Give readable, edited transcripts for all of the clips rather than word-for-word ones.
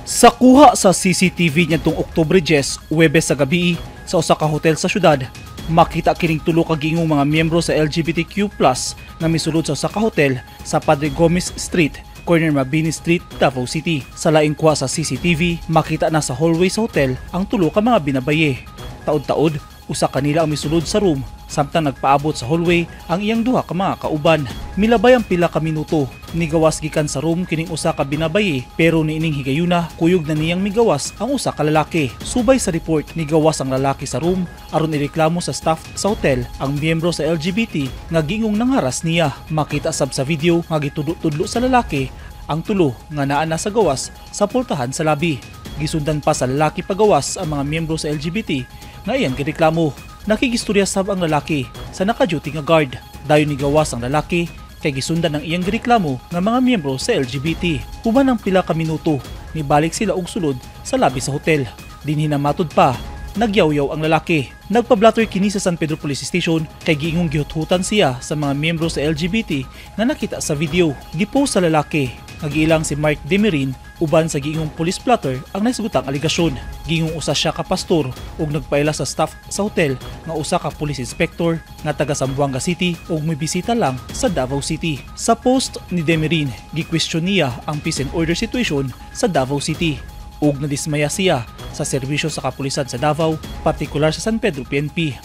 Sa kuha sa CCTV nitong Oktubre 10, Huwebes sa gabi sa usa ka hotel sa syudad, makita kining tulo ka gingong mga miyembro sa LGBTQ+ nga misulod sa usa ka hotel sa Padre Gomez Street, corner Mabini Street, Davao City. Sa laing kuha sa CCTV, makita na sa hallway sa hotel ang tulo ka mga binabaye. Taod-taod, usa kanila ang misulod sa room samtang nagpaabot sa hallway ang iyang duha ka mga kauban. Milabay ang pila ka minuto, nigawas gikan sa room kining usa ka binabaye pero niining higayuna kuyog na niyang migawas ang usa ka lalaki. Subay sa report, nigawas ang lalaki sa room aron ireklamo sa staff sa hotel ang miyembro sa LGBT nga gingong nangharas niya. Makita sab sa video nga gitudlo-tudlo sa lalaki ang tulo nga naa na sa gawas sa pultahan sa labi. Gisundan pa sa lalaki pagawas ang mga miyembro sa LGBT nga iyang gireklamo. Nakigistorya sab ang lalaki sa naka-duty nga guard. Dayon ni gawas ang lalaki kay gisundan ng iyang gireklamo nga mga miyembro sa LGBT. Human ang pila ka minuto, nibalik sila og sulod sa labi sa hotel. Dinhi na matud pa, nagyawyaw ang lalaki. Nagpa-blatter kini sa San Pedro Police Station kay giingong gihuthutan siya sa mga miyembro sa LGBT nga nakita sa video. Gipost sa lalaki, nagiilang si Mark Demerin uban sa giingong police blotter ang naisgutang aligasyon. Giingong usa siya ka pastor ug nagpaila sa staff sa hotel nga usa ka police inspector nga taga Zamboanga City ug may bisita lang sa Davao City. Sa post ni Demerin, gi-question niya ang peace and order situation sa Davao City ug nadismaya siya sa serbisyo sa kapulisan sa Davao, partikular sa San Pedro PNP.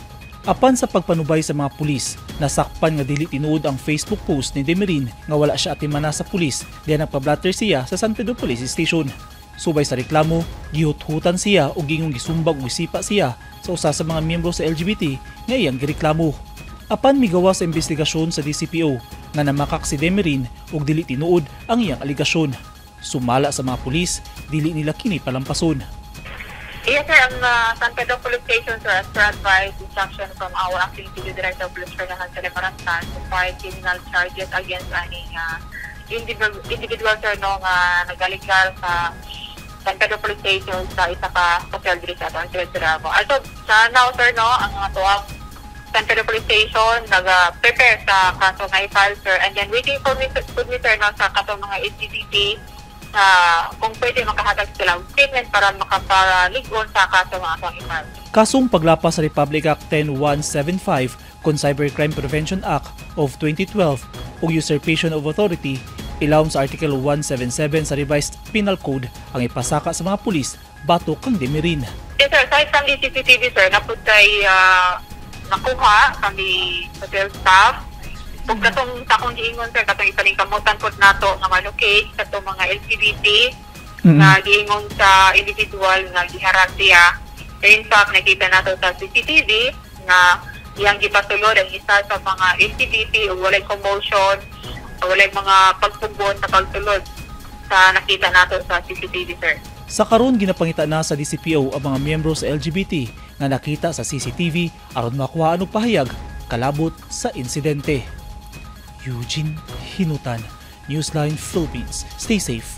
Apan sa pagpanubay sa mga pulis, nasakpan nga dili tinuod ang Facebook post ni Demerin nga wala siya atimana sa pulis diyan nagpa-blatter siya sa San Pedro Police Station. Subay sa reklamo, gihut-hutan siya o gingong gisumbag o gisipa siya sa usa sa mga miyembro sa LGBT nga iyang gireklamo. Apan migawa sa investigasyon sa DCPO nga namakak si Demerin og dili tinuod ang iyang aligasyon. Sumala sa mga pulis, dili nila kini palampason. Yes, sir. Ang San Pedro Police Station, sir, as per advice, instruction from our acting City Director of Police Ferdinand Celebarantan to file criminal charges against any individual, sir, no, nagaligal sa San Pedro Police Station sa isa ka hotel diri sa San Pedro. Also, sa now, sir, no, ang tuwang San Pedro Police Station nag-prepare sa kaso nga i-file, sir, and then waiting for me, sir, no, sa kaso mga LGBT kung pwede makahatag sila statement para makapaligon sa kaso mga atong i-file. Kasong paglapas sa Republic Act 10175 kon Cybercrime Prevention Act of 2012 ug usurpation of authority, ilawom sa Article 177 sa Revised Penal Code ang ipasaka sa mga pulis batok kang Demerin. Yes, sir. Aside from the CCTV, sir, napod kay nakuha kami hotel staff. Kung katong takong giingon, sir, katong ipaningkamutan po nato nga malocate katong mga LGBT na giingon sa individual nga giharap siya. In fact, nakita nato sa CCTV na iyang gipasulod ang isa sa mga LGBT o walay commotion o walay mga pagpugon sa pagsulod sa nakita nato sa CCTV, sir. Sa karon ginapangita na sa DCPO ang mga miyembro sa LGBT nga nakita sa CCTV aron makuhaan og pahayag kalabot sa insidente. Eugene Hinutan, Newsline Philippines. Stay safe.